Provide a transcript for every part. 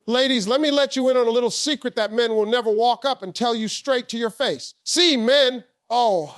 Ladies, let me let you in on a little secret that men will never walk up and tell you straight to your face. See, men,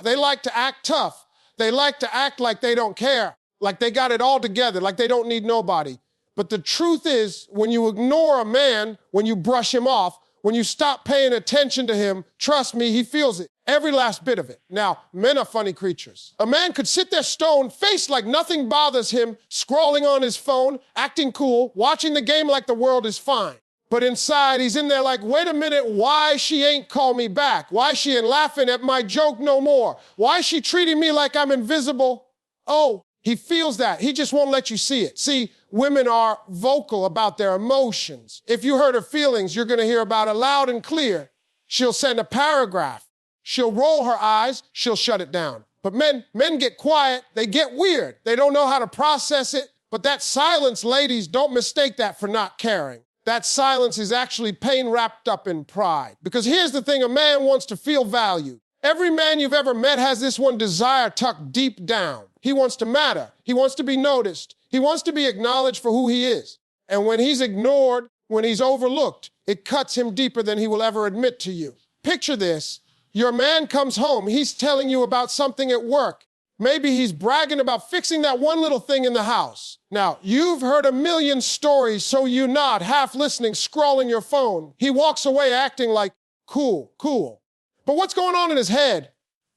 they like to act tough. They like to act like they don't care, like they got it all together, like they don't need nobody. But the truth is, when you ignore a man, when you brush him off, when you stop paying attention to him, trust me, he feels it. Every last bit of it. Now, men are funny creatures. A man could sit there stone-faced like nothing bothers him, scrolling on his phone, acting cool, watching the game like the world is fine. But inside, he's in there like, wait a minute, why she ain't call me back? Why she ain't laughing at my joke no more? Why she treating me like I'm invisible? Oh, he feels that. He just won't let you see it. See, women are vocal about their emotions. If you hurt her feelings, you're gonna hear about it loud and clear. She'll send a paragraph. She'll roll her eyes, she'll shut it down. But men get quiet, they get weird. They don't know how to process it. But that silence, ladies, don't mistake that for not caring. That silence is actually pain wrapped up in pride. Because here's the thing, a man wants to feel valued. Every man you've ever met has this one desire tucked deep down. He wants to matter. He wants to be noticed. He wants to be acknowledged for who he is. And when he's ignored, when he's overlooked, it cuts him deeper than he will ever admit to you. Picture this. Your man comes home, he's telling you about something at work. Maybe he's bragging about fixing that one little thing in the house. Now, you've heard a million stories, so you nod, half listening, scrolling your phone. He walks away acting like, cool. But what's going on in his head?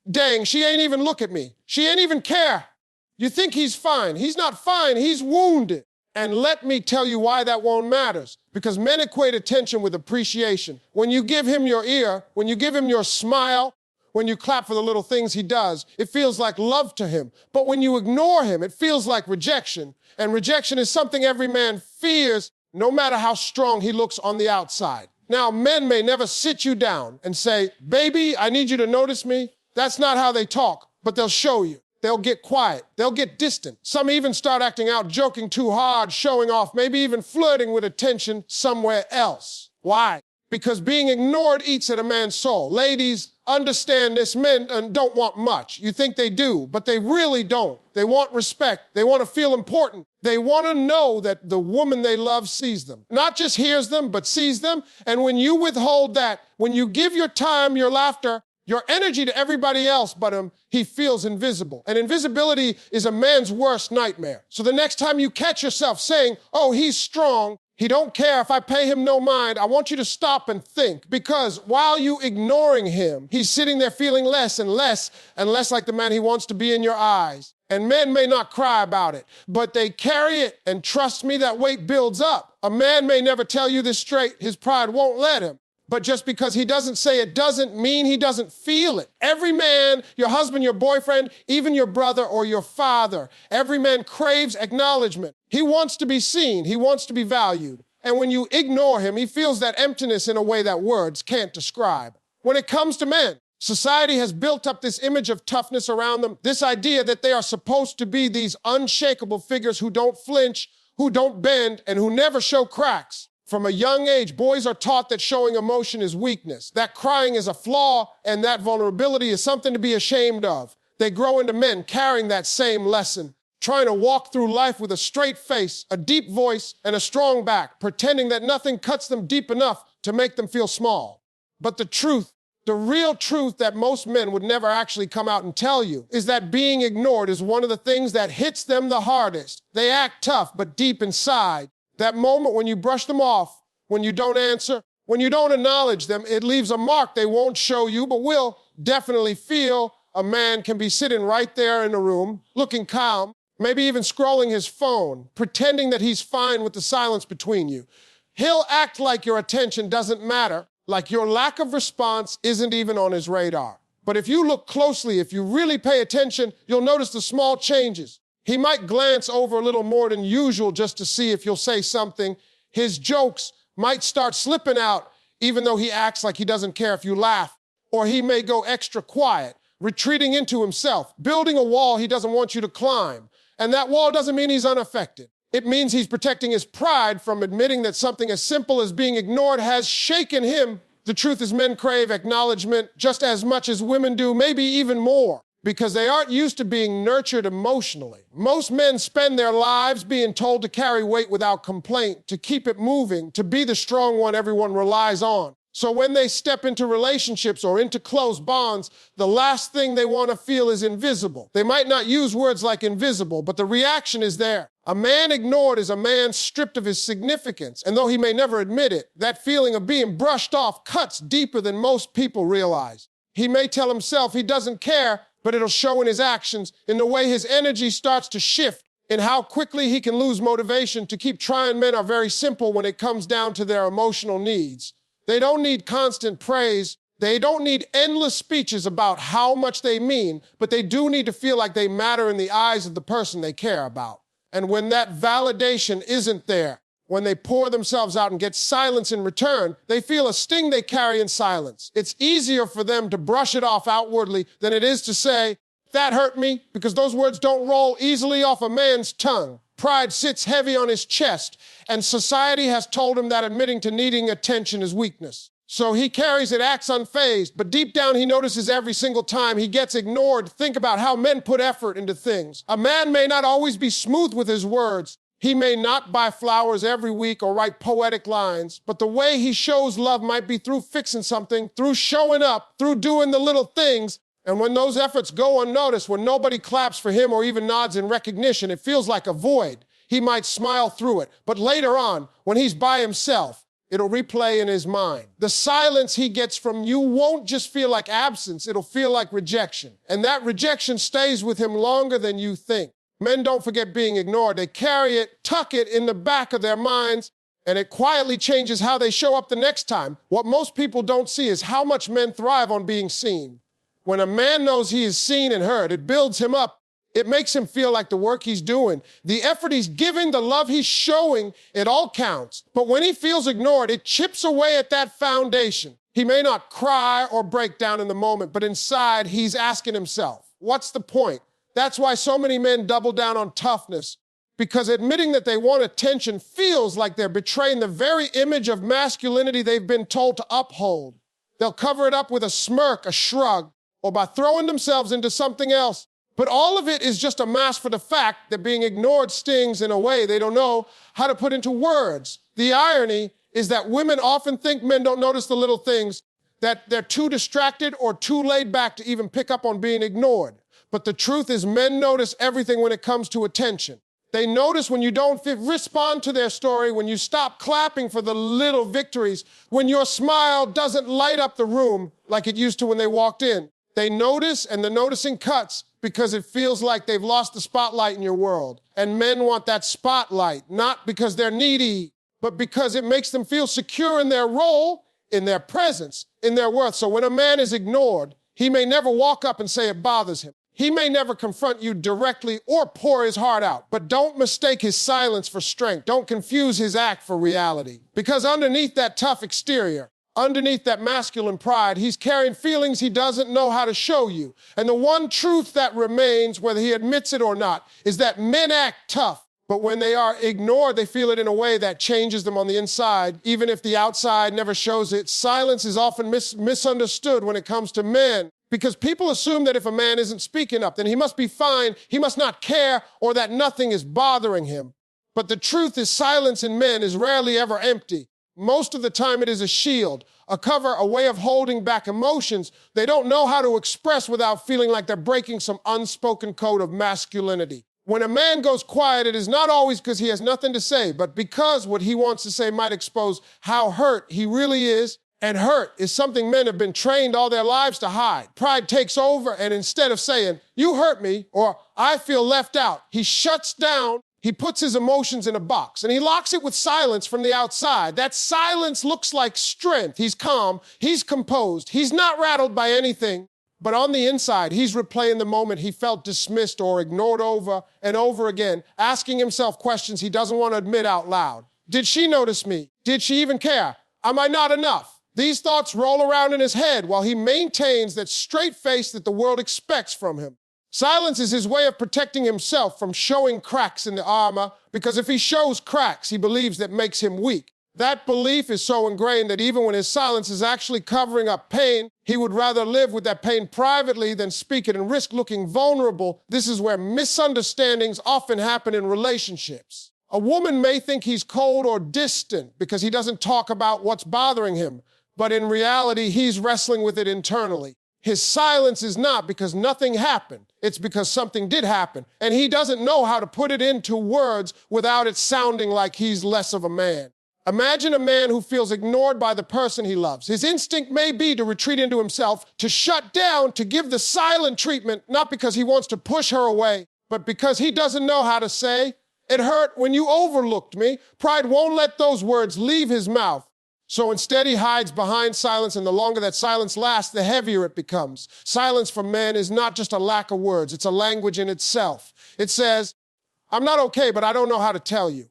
Dang, she ain't even look at me. She ain't even care. You think he's fine. He's not fine, he's wounded. And let me tell you why that won't matters. Because men equate attention with appreciation. When you give him your ear, when you give him your smile, when you clap for the little things he does, it feels like love to him. But when you ignore him, it feels like rejection. And rejection is something every man fears, no matter how strong he looks on the outside. Now, men may never sit you down and say, baby, I need you to notice me. That's not how they talk, but they'll show you. They'll get quiet. They'll get distant. Some even start acting out, joking too hard, showing off, maybe even flirting with attention somewhere else. Why? Because being ignored eats at a man's soul. Ladies, understand this. Men don't want much. You think they do, but they really don't. They want respect. They want to feel important. They want to know that the woman they love sees them. Not just hears them, but sees them. And when you withhold that, when you give your time, your laughter, your energy to everybody else but him, he feels invisible. And invisibility is a man's worst nightmare. So the next time you catch yourself saying, oh, he's strong, he don't care if I pay him no mind, I want you to stop and think. Because while you ignoring him, he's sitting there feeling less and less like the man he wants to be in your eyes. And men may not cry about it, but they carry it, and trust me, that weight builds up. A man may never tell you this straight, his pride won't let him. But just because he doesn't say it doesn't mean he doesn't feel it. Every man, your husband, your boyfriend, even your brother or your father, every man craves acknowledgement. He wants to be seen. He wants to be valued. And when you ignore him, he feels that emptiness in a way that words can't describe. When it comes to men, society has built up this image of toughness around them, this idea that they are supposed to be these unshakable figures who don't flinch, who don't bend, and who never show cracks. From a young age, boys are taught that showing emotion is weakness, that crying is a flaw, and that vulnerability is something to be ashamed of. They grow into men carrying that same lesson, trying to walk through life with a straight face, a deep voice, and a strong back, pretending that nothing cuts them deep enough to make them feel small. But the truth, the real truth that most men would never actually come out and tell you is that being ignored is one of the things that hits them the hardest. They act tough, but deep inside, that moment when you brush them off, when you don't answer, when you don't acknowledge them, it leaves a mark they won't show you, but will definitely feel. A man can be sitting right there in the room, looking calm, maybe even scrolling his phone, pretending that he's fine with the silence between you. He'll act like your attention doesn't matter, like your lack of response isn't even on his radar. But if you look closely, if you really pay attention, you'll notice the small changes. He might glance over a little more than usual just to see if you'll say something. His jokes might start slipping out, even though he acts like he doesn't care if you laugh. Or he may go extra quiet, retreating into himself, building a wall he doesn't want you to climb. And that wall doesn't mean he's unaffected. It means he's protecting his pride from admitting that something as simple as being ignored has shaken him. The truth is, men crave acknowledgement just as much as women do, maybe even more. because they aren't used to being nurtured emotionally. Most men spend their lives being told to carry weight without complaint, to keep it moving, to be the strong one everyone relies on. So when they step into relationships or into close bonds, the last thing they want to feel is invisible. They might not use words like invisible, but the reaction is there. A man ignored is a man stripped of his significance. And though he may never admit it, that feeling of being brushed off cuts deeper than most people realize. He may tell himself he doesn't care, but it'll show in his actions, in the way his energy starts to shift, in how quickly he can lose motivation to keep trying. Men are very simple when it comes down to their emotional needs. They don't need constant praise. They don't need endless speeches about how much they mean, but they do need to feel like they matter in the eyes of the person they care about. And when that validation isn't there, when they pour themselves out and get silence in return, they feel a sting they carry in silence. It's easier for them to brush it off outwardly than it is to say, "That hurt me," because those words don't roll easily off a man's tongue. Pride sits heavy on his chest, and society has told him that admitting to needing attention is weakness. So he carries it, acts unfazed, but deep down he notices every single time he gets ignored. Think about how men put effort into things. A man may not always be smooth with his words. He may not buy flowers every week or write poetic lines, but the way he shows love might be through fixing something, through showing up, through doing the little things. And when those efforts go unnoticed, when nobody claps for him or even nods in recognition, it feels like a void. He might smile through it, but later on, when he's by himself, it'll replay in his mind. The silence he gets from you won't just feel like absence, it'll feel like rejection. And that rejection stays with him longer than you think. Men don't forget being ignored. They carry it, tuck it in the back of their minds, and it quietly changes how they show up the next time. What most people don't see is how much men thrive on being seen. When a man knows he is seen and heard, it builds him up. It makes him feel like the work he's doing, the effort he's giving, the love he's showing, it all counts. But when he feels ignored, it chips away at that foundation. He may not cry or break down in the moment, but inside he's asking himself, what's the point? That's why so many men double down on toughness, because admitting that they want attention feels like they're betraying the very image of masculinity they've been told to uphold. They'll cover it up with a smirk, a shrug, or by throwing themselves into something else. But all of it is just a mask for the fact that being ignored stings in a way they don't know how to put into words. The irony is that women often think men don't notice the little things, that they're too distracted or too laid back to even pick up on being ignored. But the truth is, men notice everything when it comes to attention. They notice when you don't respond to their story, when you stop clapping for the little victories, when your smile doesn't light up the room like it used to when they walked in. They notice, and the noticing cuts because it feels like they've lost the spotlight in your world. And men want that spotlight, not because they're needy, but because it makes them feel secure in their role, in their presence, in their worth. So when a man is ignored, he may never walk up and say it bothers him. He may never confront you directly or pour his heart out, but don't mistake his silence for strength. Don't confuse his act for reality. Because underneath that tough exterior, underneath that masculine pride, he's carrying feelings he doesn't know how to show you. And the one truth that remains, whether he admits it or not, is that men act tough, but when they are ignored, they feel it in a way that changes them on the inside, even if the outside never shows it. Silence is often misunderstood when it comes to men, because people assume that if a man isn't speaking up, then he must be fine, he must not care, or that nothing is bothering him. But the truth is, silence in men is rarely ever empty. Most of the time it is a shield, a cover, a way of holding back emotions they don't know how to express without feeling like they're breaking some unspoken code of masculinity. When a man goes quiet, it is not always because he has nothing to say, but because what he wants to say might expose how hurt he really is. And hurt is something men have been trained all their lives to hide. Pride takes over, and instead of saying, "You hurt me," or "I feel left out," he shuts down. He puts his emotions in a box, and he locks it with silence from the outside. That silence looks like strength. He's calm, he's composed, he's not rattled by anything. But on the inside, he's replaying the moment he felt dismissed or ignored over and over again, asking himself questions he doesn't want to admit out loud. Did she notice me? Did she even care? Am I not enough? These thoughts roll around in his head while he maintains that straight face that the world expects from him. Silence is his way of protecting himself from showing cracks in the armor, because if he shows cracks, he believes that makes him weak. That belief is so ingrained that even when his silence is actually covering up pain, he would rather live with that pain privately than speak it and risk looking vulnerable. This is where misunderstandings often happen in relationships. A woman may think he's cold or distant because he doesn't talk about what's bothering him, but in reality, he's wrestling with it internally. His silence is not because nothing happened. It's because something did happen, and he doesn't know how to put it into words without it sounding like he's less of a man. Imagine a man who feels ignored by the person he loves. His instinct may be to retreat into himself, to shut down, to give the silent treatment, not because he wants to push her away, but because he doesn't know how to say, "It hurt when you overlooked me." Pride won't let those words leave his mouth. So instead he hides behind silence, and the longer that silence lasts, the heavier it becomes. Silence for men is not just a lack of words, it's a language in itself. It says, "I'm not okay, but I don't know how to tell you."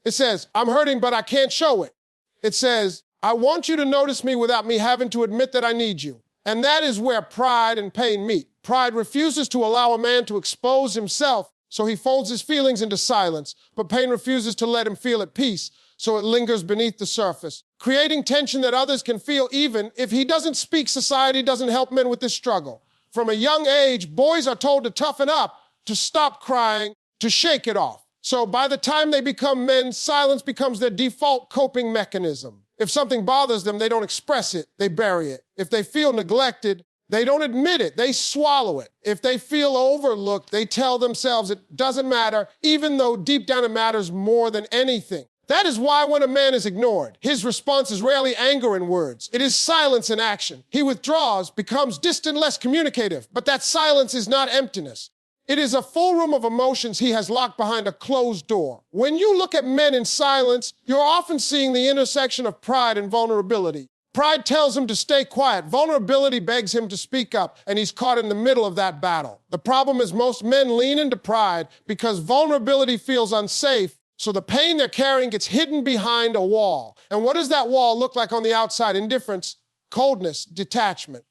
It says, "I'm hurting, but I can't show it." It says, "I want you to notice me without me having to admit that I need you." And that is where pride and pain meet. Pride refuses to allow a man to expose himself, so he folds his feelings into silence, but pain refuses to let him feel at peace, so it lingers beneath the surface, creating tension that others can feel. Even if he doesn't speak, society doesn't help men with this struggle. From a young age, boys are told to toughen up, to stop crying, to shake it off. So by the time they become men, silence becomes their default coping mechanism. If something bothers them, they don't express it, they bury it. If they feel neglected, they don't admit it, they swallow it. If they feel overlooked, they tell themselves it doesn't matter, even though deep down it matters more than anything. That is why when a man is ignored, his response is rarely anger in words. It is silence in action. He withdraws, becomes distant, less communicative, but that silence is not emptiness. It is a full room of emotions he has locked behind a closed door. When you look at men in silence, you're often seeing the intersection of pride and vulnerability. Pride tells him to stay quiet. Vulnerability begs him to speak up, and he's caught in the middle of that battle. The problem is most men lean into pride because vulnerability feels unsafe, so the pain they're carrying gets hidden behind a wall. And what does that wall look like on the outside? Indifference, coldness, detachment.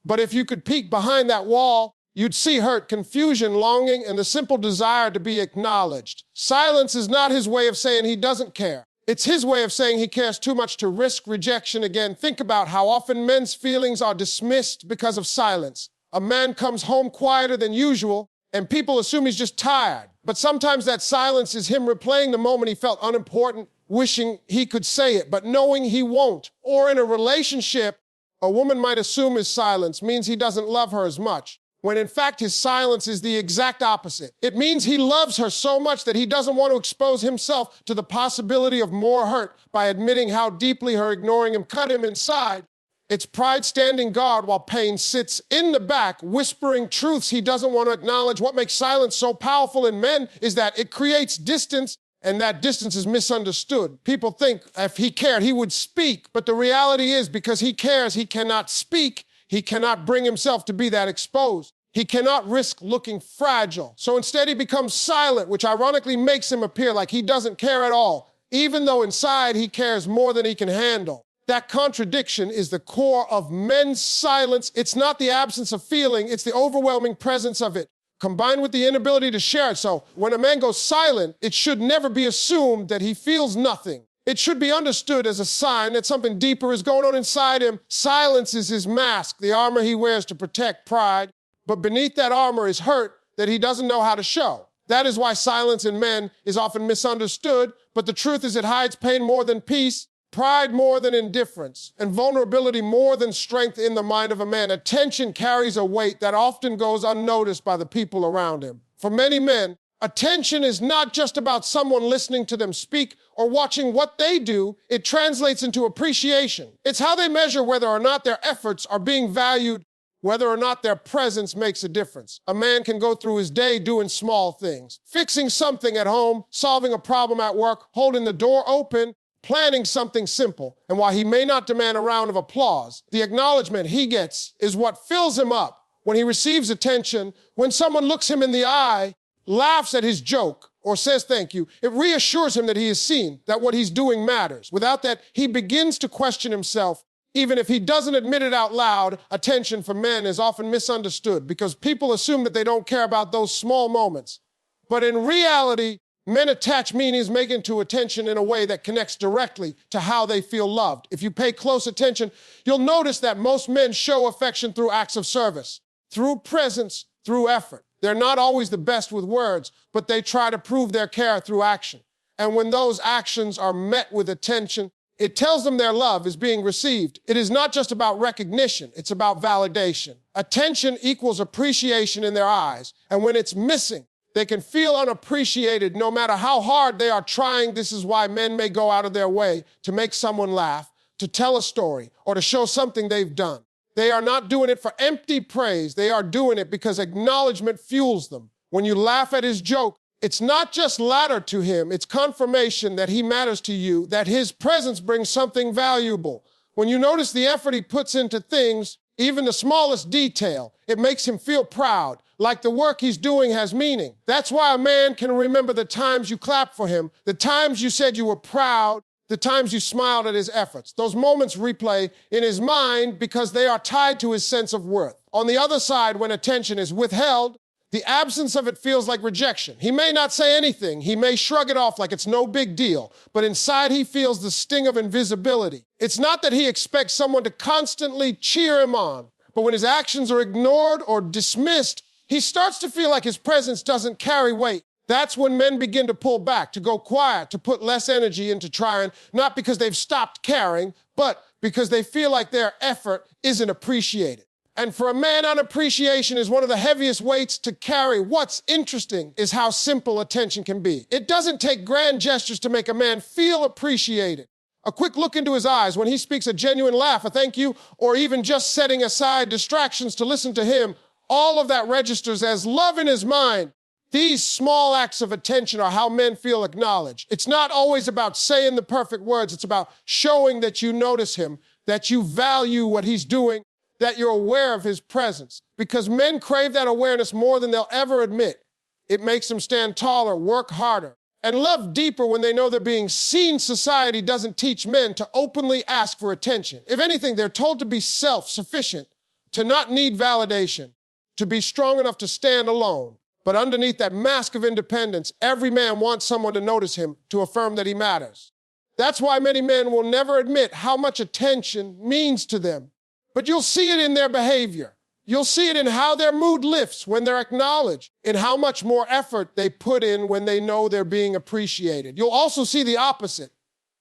But if you could peek behind that wall, you'd see hurt, confusion, longing, and the simple desire to be acknowledged. Silence is not his way of saying he doesn't care. It's his way of saying he cares too much to risk rejection again. Think about how often men's feelings are dismissed because of silence. A man comes home quieter than usual, and people assume he's just tired. But sometimes that silence is him replaying the moment he felt unimportant, wishing he could say it, but knowing he won't. Or in a relationship, a woman might assume his silence means he doesn't love her as much, when in fact his silence is the exact opposite. It means he loves her so much that he doesn't want to expose himself to the possibility of more hurt by admitting how deeply her ignoring him cut him inside. It's pride standing guard while pain sits in the back, whispering truths he doesn't want to acknowledge. What makes silence so powerful in men is that it creates distance, and that distance is misunderstood. People think if he cared, he would speak, but the reality is because he cares, he cannot speak. He cannot bring himself to be that exposed. He cannot risk looking fragile. So instead he becomes silent, which ironically makes him appear like he doesn't care at all, even though inside he cares more than he can handle. That contradiction is the core of men's silence. It's not the absence of feeling, it's the overwhelming presence of it, combined with the inability to share it. So when a man goes silent, it should never be assumed that he feels nothing. It should be understood as a sign that something deeper is going on inside him. Silence is his mask, the armor he wears to protect pride. But beneath that armor is hurt that he doesn't know how to show. That is why silence in men is often misunderstood, but the truth is it hides pain more than peace, pride more than indifference, and vulnerability more than strength in the mind of a man. Attention carries a weight that often goes unnoticed by the people around him. For many men, attention is not just about someone listening to them speak or watching what they do. It translates into appreciation. It's how they measure whether or not their efforts are being valued, whether or not their presence makes a difference. A man can go through his day doing small things, fixing something at home, solving a problem at work, holding the door open, planning something simple. And while he may not demand a round of applause, the acknowledgement he gets is what fills him up. When he receives attention, when someone looks him in the eye, laughs at his joke, or says thank you, it reassures him that he is seen, that what he's doing matters. Without that, he begins to question himself. Even if he doesn't admit it out loud, attention for men is often misunderstood because people assume that they don't care about those small moments. But in reality, Men attach meanings making to attention in a way that connects directly to how they feel loved. If you pay close attention, you'll notice that most men show affection through acts of service, through presence, through effort. They're not always the best with words, but they try to prove their care through action. And when those actions are met with attention, it tells them their love is being received. It is not just about recognition, it's about validation. Attention equals appreciation in their eyes, and when it's missing, they can feel unappreciated no matter how hard they are trying. This is why men may go out of their way to make someone laugh, to tell a story, or to show something they've done. They are not doing it for empty praise. They are doing it because acknowledgement fuels them. When you laugh at his joke, it's not just laughter to him, it's confirmation that he matters to you, that his presence brings something valuable. When you notice the effort he puts into things, even the smallest detail, it makes him feel proud, like the work he's doing has meaning. That's why a man can remember the times you clapped for him, the times you said you were proud, the times you smiled at his efforts. Those moments replay in his mind because they are tied to his sense of worth. On the other side, when attention is withheld, the absence of it feels like rejection. He may not say anything. He may shrug it off like it's no big deal, but inside he feels the sting of invisibility. It's not that he expects someone to constantly cheer him on, but when his actions are ignored or dismissed, he starts to feel like his presence doesn't carry weight. That's when men begin to pull back, to go quiet, to put less energy into trying, not because they've stopped caring, but because they feel like their effort isn't appreciated. And for a man, unappreciation is one of the heaviest weights to carry. What's interesting is how simple attention can be. It doesn't take grand gestures to make a man feel appreciated. A quick look into his eyes when he speaks, a genuine laugh, a thank you, or even just setting aside distractions to listen to him, all of that registers as love in his mind. These small acts of attention are how men feel acknowledged. It's not always about saying the perfect words. It's about showing that you notice him, that you value what he's doing, that you're aware of his presence. Because men crave that awareness more than they'll ever admit. It makes them stand taller, work harder, and love deeper when they know they're being seen. Society doesn't teach men to openly ask for attention. If anything, they're told to be self-sufficient, to not need validation, to be strong enough to stand alone. But underneath that mask of independence, every man wants someone to notice him, to affirm that he matters. That's why many men will never admit how much attention means to them. But you'll see it in their behavior. You'll see it in how their mood lifts when they're acknowledged, in how much more effort they put in when they know they're being appreciated. You'll also see the opposite,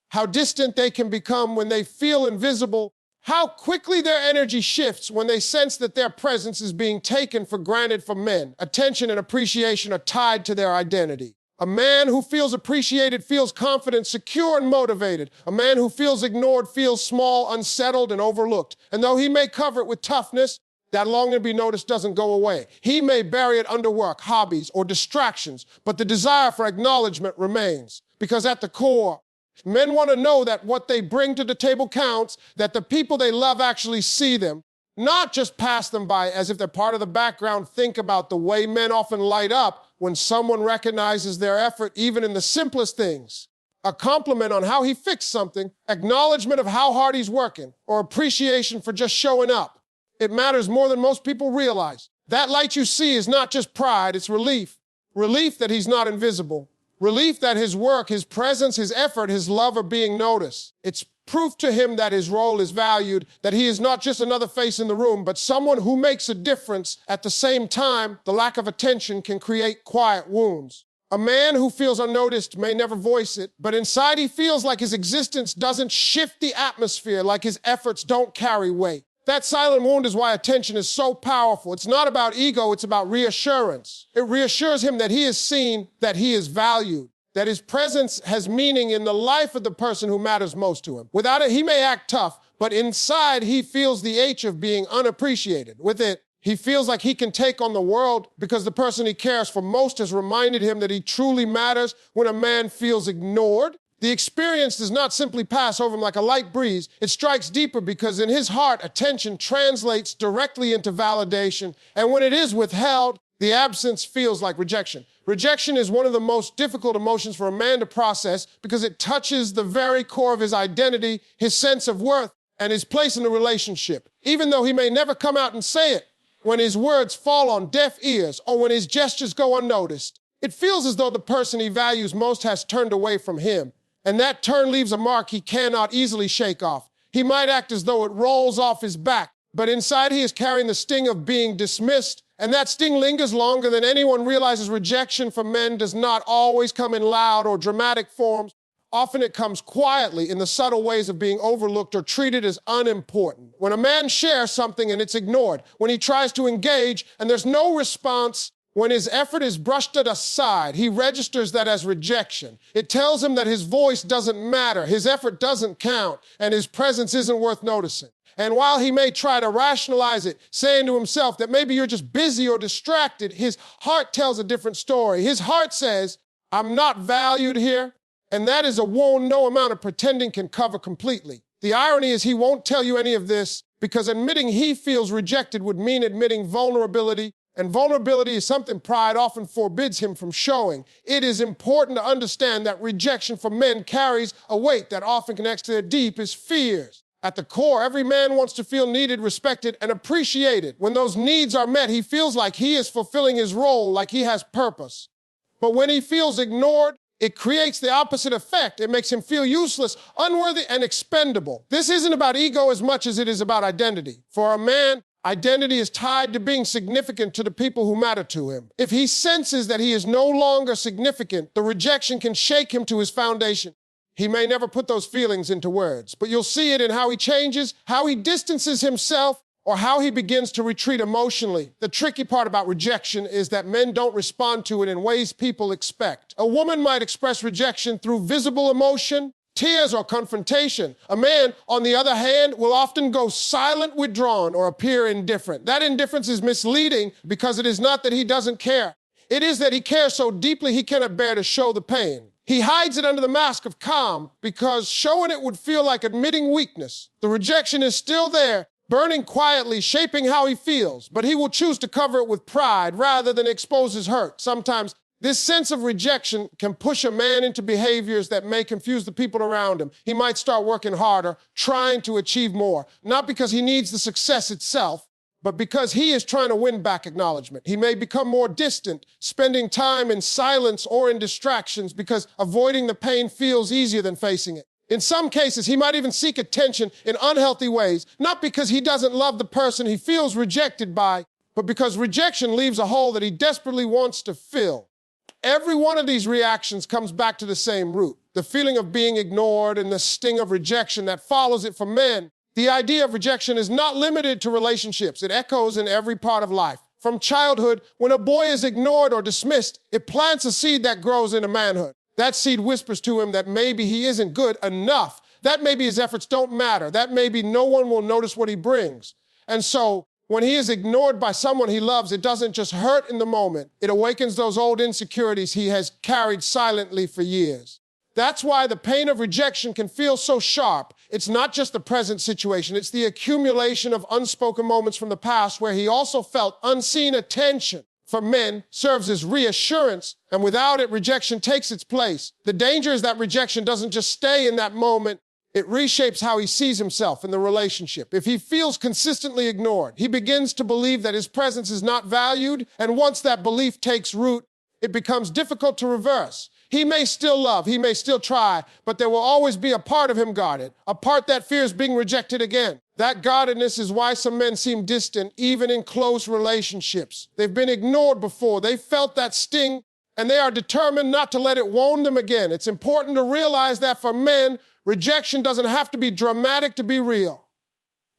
how distant they can become when they feel invisible, how quickly their energy shifts when they sense that their presence is being taken for granted from men. Attention and appreciation are tied to their identity. A man who feels appreciated feels confident, secure, and motivated. A man who feels ignored feels small, unsettled, and overlooked. And though he may cover it with toughness, that longing to be noticed doesn't go away. He may bury it under work, hobbies, or distractions, but the desire for acknowledgement remains. Because at the core, men want to know that what they bring to the table counts, that the people they love actually see them, not just pass them by as if they're part of the background. Think about the way men often light up when someone recognizes their effort, even in the simplest things. A compliment on how he fixed something, acknowledgement of how hard he's working, or appreciation for just showing up. It matters more than most people realize. That light you see is not just pride, it's relief. Relief that he's not invisible. Relief that his work, his presence, his effort, his love are being noticed. It's proof to him that his role is valued, that he is not just another face in the room, but someone who makes a difference. At the same time, the lack of attention can create quiet wounds. A man who feels unnoticed may never voice it, but inside he feels like his existence doesn't shift the atmosphere, like his efforts don't carry weight. That silent wound is why attention is so powerful. It's not about ego, it's about reassurance. It reassures him that he is seen, that he is valued, that his presence has meaning in the life of the person who matters most to him. Without it, he may act tough, but inside he feels the ache of being unappreciated. With it, he feels like he can take on the world because the person he cares for most has reminded him that he truly matters. When a man feels ignored, the experience does not simply pass over him like a light breeze. It strikes deeper because in his heart, attention translates directly into validation. And when it is withheld, the absence feels like rejection. Rejection is one of the most difficult emotions for a man to process because it touches the very core of his identity, his sense of worth, and his place in the relationship. Even though he may never come out and say it, when his words fall on deaf ears or when his gestures go unnoticed, It feels as though the person he values most has turned away from him, and that turn leaves a mark he cannot easily shake off. He might act as though it rolls off his back, but inside he is carrying the sting of being dismissed, and that sting lingers longer than anyone realizes. Rejection from men does not always come in loud or dramatic forms. Often it comes quietly in the subtle ways of being overlooked or treated as unimportant. When a man shares something and it's ignored, when he tries to engage and there's no response, when his effort is brushed aside, he registers that as rejection. It tells him that his voice doesn't matter, his effort doesn't count, and his presence isn't worth noticing. And while he may try to rationalize it, saying to himself that maybe you're just busy or distracted, his heart tells a different story. His heart says, I'm not valued here. And that is a wound no amount of pretending can cover completely. The irony is he won't tell you any of this because admitting he feels rejected would mean admitting vulnerability. And vulnerability is something pride often forbids him from showing. It is important to understand that rejection from men carries a weight that often connects to their deepest fears. At the core, every man wants to feel needed, respected, and appreciated. When those needs are met, he feels like he is fulfilling his role, like he has purpose. But when he feels ignored, it creates the opposite effect. It makes him feel useless, unworthy, and expendable. This isn't about ego as much as it is about identity. For a man, identity is tied to being significant to the people who matter to him. If he senses that he is no longer significant, the rejection can shake him to his foundation. He may never put those feelings into words, but you'll see it in how he changes, how he distances himself, or how he begins to retreat emotionally. The tricky part about rejection is that men don't respond to it in ways people expect. A woman might express rejection through visible emotion, tears, or confrontation. A man, on the other hand, will often go silent, withdrawn, or appear indifferent. That indifference is misleading because it is not that he doesn't care. It is that he cares so deeply he cannot bear to show the pain. He hides it under the mask of calm because showing it would feel like admitting weakness. The rejection is still there, burning quietly, shaping how he feels, but he will choose to cover it with pride rather than expose his hurt. Sometimes this sense of rejection can push a man into behaviors that may confuse the people around him. He might start working harder, trying to achieve more, not because he needs the success itself, but because he is trying to win back acknowledgement. He may become more distant, spending time in silence or in distractions because avoiding the pain feels easier than facing it. In some cases, he might even seek attention in unhealthy ways, not because he doesn't love the person he feels rejected by, but because rejection leaves a hole that he desperately wants to fill. Every one of these reactions comes back to the same root, the feeling of being ignored and the sting of rejection that follows it for men. The idea of rejection is not limited to relationships. It echoes in every part of life. From childhood, when a boy is ignored or dismissed, it plants a seed that grows into manhood. That seed whispers to him that maybe he isn't good enough. That maybe his efforts don't matter. That maybe no one will notice what he brings. And so when he is ignored by someone he loves, it doesn't just hurt in the moment. It awakens those old insecurities he has carried silently for years. That's why the pain of rejection can feel so sharp. It's not just the present situation. It's the accumulation of unspoken moments from the past where he also felt unseen attention. For men, serves as reassurance, and without it, rejection takes its place. The danger is that rejection doesn't just stay in that moment. It reshapes how he sees himself in the relationship. If he feels consistently ignored, he begins to believe that his presence is not valued, and once that belief takes root, it becomes difficult to reverse. He may still love, he may still try, but there will always be a part of him guarded, a part that fears being rejected again. That guardedness is why some men seem distant, even in close relationships. They've been ignored before, they felt that sting, and they are determined not to let it wound them again. It's important to realize that for men, rejection doesn't have to be dramatic to be real.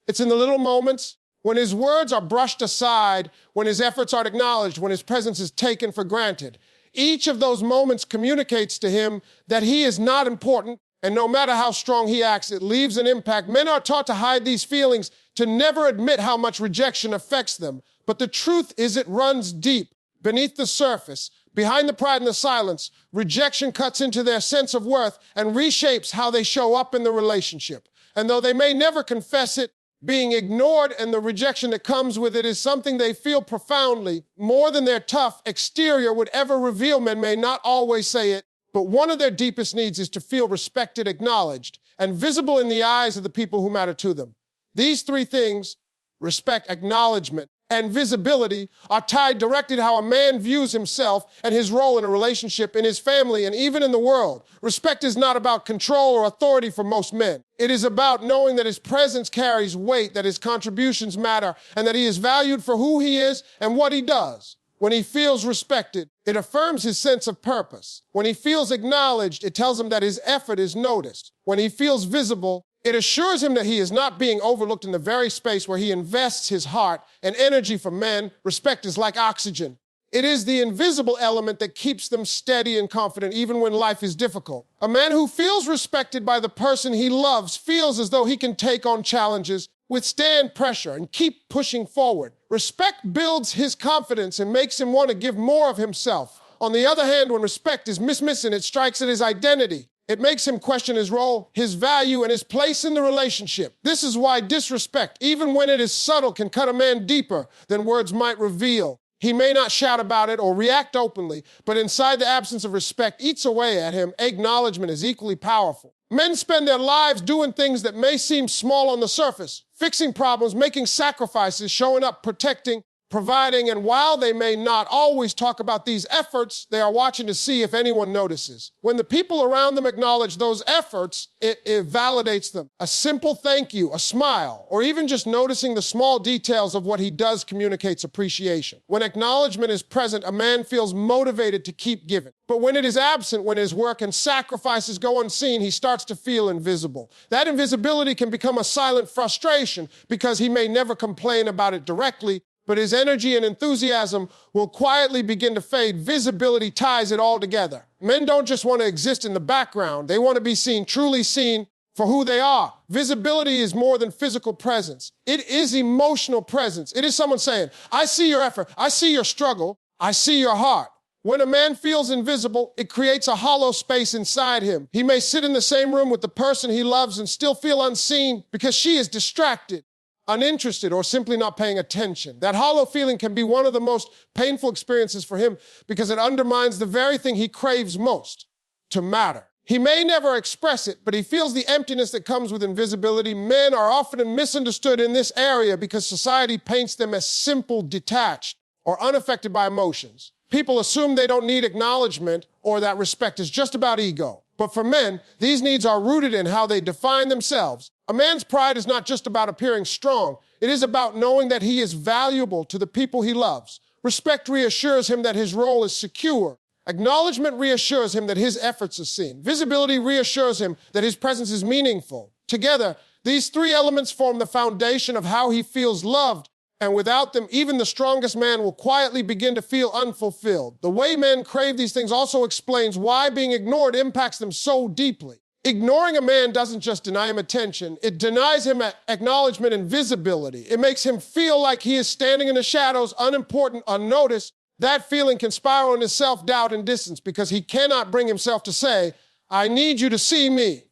It's in the little moments, when his words are brushed aside, when his efforts aren't acknowledged, when his presence is taken for granted. Each of those moments communicates to him that he is not important, and no matter how strong he acts, it leaves an impact. Men are taught to hide these feelings, to never admit how much rejection affects them. But the truth is it runs deep, beneath the surface. Behind the pride and the silence, rejection cuts into their sense of worth and reshapes how they show up in the relationship. And though they may never confess it, being ignored and the rejection that comes with it is something they feel profoundly, more than their tough exterior would ever reveal. Men may not always say it, but one of their deepest needs is to feel respected, acknowledged, and visible in the eyes of the people who matter to them. These three things, respect, acknowledgement, and visibility are tied directly to how a man views himself and his role in a relationship, in his family, and even in the world. Respect is not about control or authority for most men. It is about knowing that his presence carries weight, that his contributions matter, and that he is valued for who he is and what he does. When he feels respected, it affirms his sense of purpose. When he feels acknowledged, it tells him that his effort is noticed. When he feels visible, it assures him that he is not being overlooked in the very space where he invests his heart and energy. For men, respect is like oxygen. It is the invisible element that keeps them steady and confident even when life is difficult. A man who feels respected by the person he loves feels as though he can take on challenges, withstand pressure, and keep pushing forward. Respect builds his confidence and makes him want to give more of himself. On the other hand, when respect is missing, it strikes at his identity. It makes him question his role, his value, and his place in the relationship. This is why disrespect, even when it is subtle, can cut a man deeper than words might reveal. He may not shout about it or react openly, but inside the absence of respect eats away at him. Acknowledgement is equally powerful. Men spend their lives doing things that may seem small on the surface, fixing problems, making sacrifices, showing up, protecting, providing, and while they may not always talk about these efforts, they are watching to see if anyone notices. When the people around them acknowledge those efforts, it validates them. A simple thank you, a smile, or even just noticing the small details of what he does communicates appreciation. When acknowledgement is present, a man feels motivated to keep giving. But when it is absent, when his work and sacrifices go unseen, he starts to feel invisible. That invisibility can become a silent frustration because he may never complain about it directly, but his energy and enthusiasm will quietly begin to fade. Visibility ties it all together. Men don't just want to exist in the background. They want to be seen, truly seen for who they are. Visibility is more than physical presence. It is emotional presence. It is someone saying, I see your effort, I see your struggle, I see your heart. When a man feels invisible, it creates a hollow space inside him. He may sit in the same room with the person he loves and still feel unseen because she is distracted, uninterested, or simply not paying attention. That hollow feeling can be one of the most painful experiences for him because it undermines the very thing he craves most, to matter. He may never express it, but he feels the emptiness that comes with invisibility. Men are often misunderstood in this area because society paints them as simple, detached, or unaffected by emotions. People assume they don't need acknowledgement or that respect is just about ego. But for men, these needs are rooted in how they define themselves. A man's pride is not just about appearing strong. It is about knowing that he is valuable to the people he loves. Respect reassures him that his role is secure. Acknowledgement reassures him that his efforts are seen. Visibility reassures him that his presence is meaningful. Together, these three elements form the foundation of how he feels loved, and without them, even the strongest man will quietly begin to feel unfulfilled. The way men crave these things also explains why being ignored impacts them so deeply. Ignoring a man doesn't just deny him attention, it denies him acknowledgement and visibility. It makes him feel like he is standing in the shadows, unimportant, unnoticed. That feeling can spiral into self-doubt and distance because he cannot bring himself to say, I need you to see me.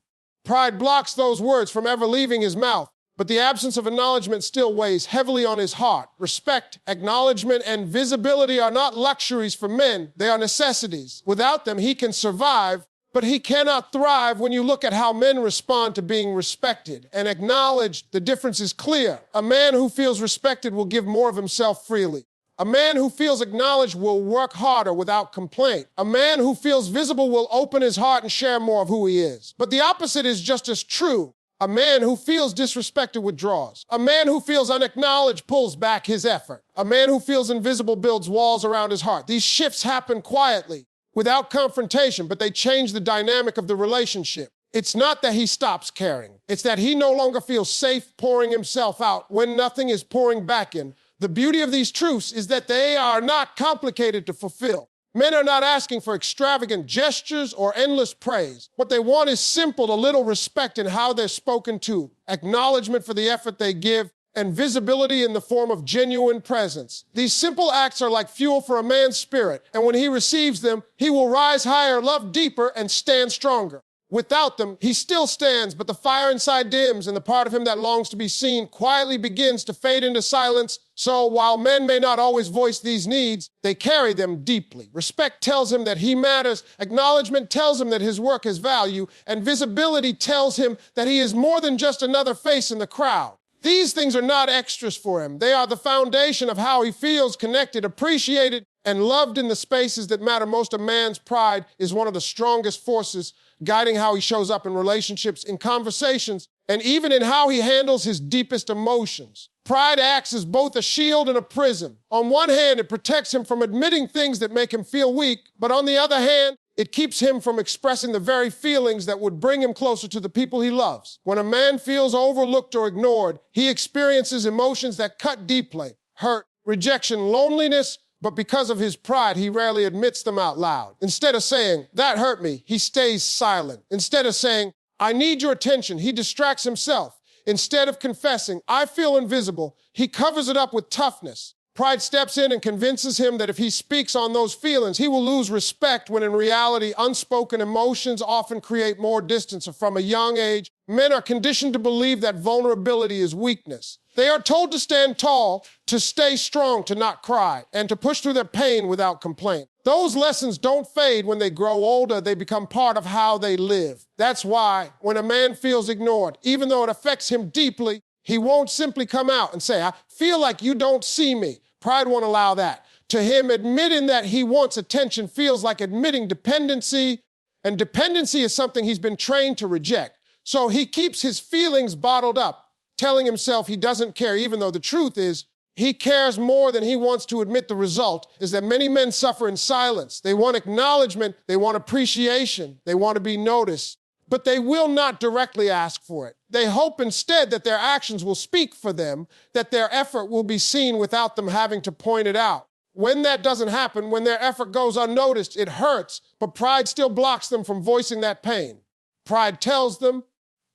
Pride blocks those words from ever leaving his mouth. But the absence of acknowledgement still weighs heavily on his heart. Respect, acknowledgement, and visibility are not luxuries for men. They are necessities. Without them, he can survive, but he cannot thrive. When you look at how men respond to being respected and acknowledged, the difference is clear. A man who feels respected will give more of himself freely. A man who feels acknowledged will work harder without complaint. A man who feels visible will open his heart and share more of who he is. But the opposite is just as true. A man who feels disrespected withdraws. A man who feels unacknowledged pulls back his effort. A man who feels invisible builds walls around his heart. These shifts happen quietly, without confrontation, but they change the dynamic of the relationship. It's not that he stops caring. It's that he no longer feels safe pouring himself out when nothing is pouring back in. The beauty of these truths is that they are not complicated to fulfill. Men are not asking for extravagant gestures or endless praise. What they want is simple, a little respect in how they're spoken to, acknowledgement for the effort they give, and visibility in the form of genuine presence. These simple acts are like fuel for a man's spirit, and when he receives them, he will rise higher, love deeper, and stand stronger. Without them, he still stands, but the fire inside dims, and the part of him that longs to be seen quietly begins to fade into silence. So while men may not always voice these needs, they carry them deeply. Respect tells him that he matters, acknowledgement tells him that his work has value, and visibility tells him that he is more than just another face in the crowd. These things are not extras for him. They are the foundation of how he feels connected, appreciated, and loved in the spaces that matter most. A man's pride is one of the strongest forces guiding how he shows up in relationships, in conversations, and even in how he handles his deepest emotions. Pride acts as both a shield and a prison. On one hand, it protects him from admitting things that make him feel weak, but on the other hand, it keeps him from expressing the very feelings that would bring him closer to the people he loves. When a man feels overlooked or ignored, he experiences emotions that cut deeply: hurt, rejection, loneliness, but because of his pride, he rarely admits them out loud. Instead of saying, "That hurt me," he stays silent. Instead of saying, "I need your attention," he distracts himself. Instead of confessing, "I feel invisible," he covers it up with toughness. Pride steps in and convinces him that if he speaks on those feelings, he will lose respect, when in reality, unspoken emotions often create more distance. From a young age, men are conditioned to believe that vulnerability is weakness. They are told to stand tall, to stay strong, to not cry, and to push through their pain without complaint. Those lessons don't fade when they grow older. They become part of how they live. That's why when a man feels ignored, even though it affects him deeply, he won't simply come out and say, "I feel like you don't see me." Pride won't allow that. To him, admitting that he wants attention feels like admitting dependency, and dependency is something he's been trained to reject. So he keeps his feelings bottled up, telling himself he doesn't care, even though the truth is he cares more than he wants to admit. The result is that many men suffer in silence. They want acknowledgement, they want appreciation, they want to be noticed, but they will not directly ask for it. They hope instead that their actions will speak for them, that their effort will be seen without them having to point it out. When that doesn't happen, when their effort goes unnoticed, it hurts, but pride still blocks them from voicing that pain. Pride tells them,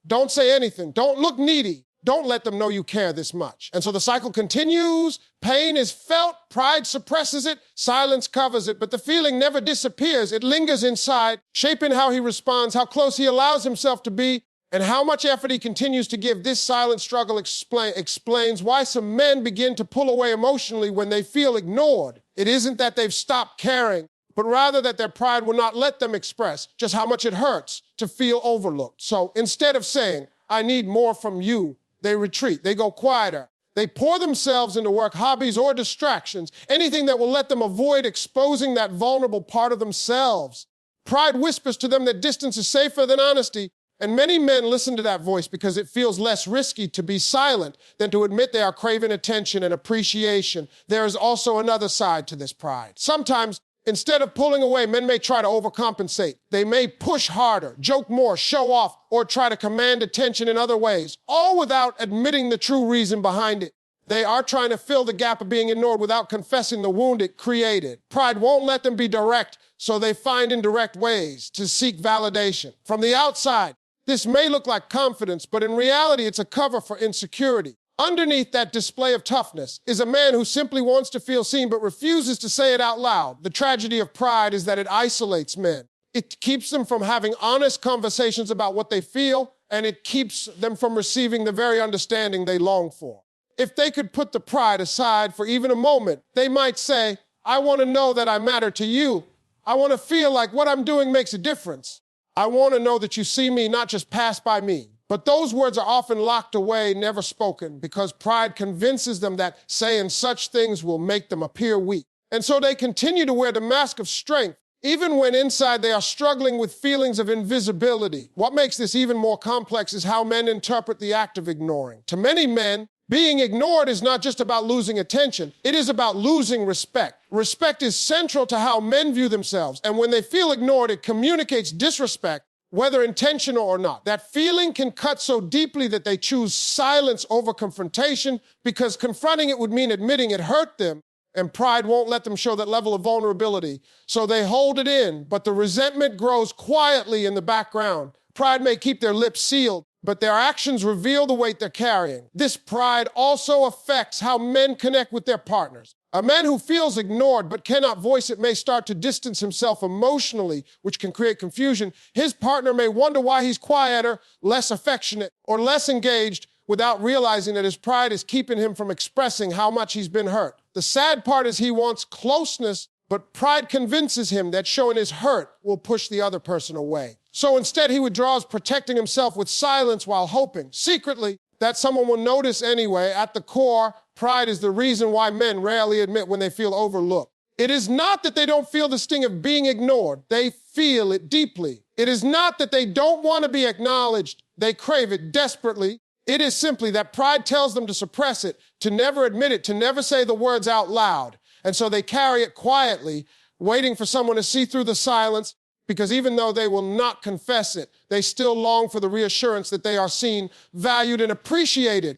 "Don't say anything, don't look needy, don't let them know you care this much." And so the cycle continues. Pain is felt, pride suppresses it, silence covers it, but the feeling never disappears. It lingers inside, shaping how he responds, how close he allows himself to be, and how much effort he continues to give. This silent struggle explains why some men begin to pull away emotionally when they feel ignored. It isn't that they've stopped caring, but rather that their pride will not let them express just how much it hurts to feel overlooked. So instead of saying, "I need more from you," they retreat, they go quieter. They pour themselves into work, hobbies, or distractions, anything that will let them avoid exposing that vulnerable part of themselves. Pride whispers to them that distance is safer than honesty, and many men listen to that voice because it feels less risky to be silent than to admit they are craving attention and appreciation. There is also another side to this pride. Sometimes, instead of pulling away, men may try to overcompensate. They may push harder, joke more, show off, or try to command attention in other ways, all without admitting the true reason behind it. They are trying to fill the gap of being ignored without confessing the wound it created. Pride won't let them be direct, so they find indirect ways to seek validation. From the outside, this may look like confidence, but in reality, it's a cover for insecurity. Underneath that display of toughness is a man who simply wants to feel seen but refuses to say it out loud. The tragedy of pride is that it isolates men. It keeps them from having honest conversations about what they feel, and it keeps them from receiving the very understanding they long for. If they could put the pride aside for even a moment, they might say, "I want to know that I matter to you. I want to feel like what I'm doing makes a difference. I want to know that you see me, not just pass by me." But those words are often locked away, never spoken, because pride convinces them that saying such things will make them appear weak. And so they continue to wear the mask of strength, even when inside they are struggling with feelings of invisibility. What makes this even more complex is how men interpret the act of ignoring. To many men, being ignored is not just about losing attention, it is about losing respect. Respect is central to how men view themselves, and when they feel ignored, it communicates disrespect, whether intentional or not. That feeling can cut so deeply that they choose silence over confrontation, because confronting it would mean admitting it hurt them, and pride won't let them show that level of vulnerability. So they hold it in, but the resentment grows quietly in the background. Pride may keep their lips sealed, but their actions reveal the weight they're carrying. This pride also affects how men connect with their partners. A man who feels ignored but cannot voice it may start to distance himself emotionally, which can create confusion. His partner may wonder why he's quieter, less affectionate, or less engaged, without realizing that his pride is keeping him from expressing how much he's been hurt. The sad part is he wants closeness, but pride convinces him that showing his hurt will push the other person away. So instead, he withdraws, protecting himself with silence while hoping, secretly, that someone will notice anyway. At the core, pride is the reason why men rarely admit when they feel overlooked. It is not that they don't feel the sting of being ignored. They feel it deeply. It is not that they don't want to be acknowledged. They crave it desperately. It is simply that pride tells them to suppress it, to never admit it, to never say the words out loud. And so they carry it quietly, waiting for someone to see through the silence, because even though they will not confess it, they still long for the reassurance that they are seen, valued, and appreciated.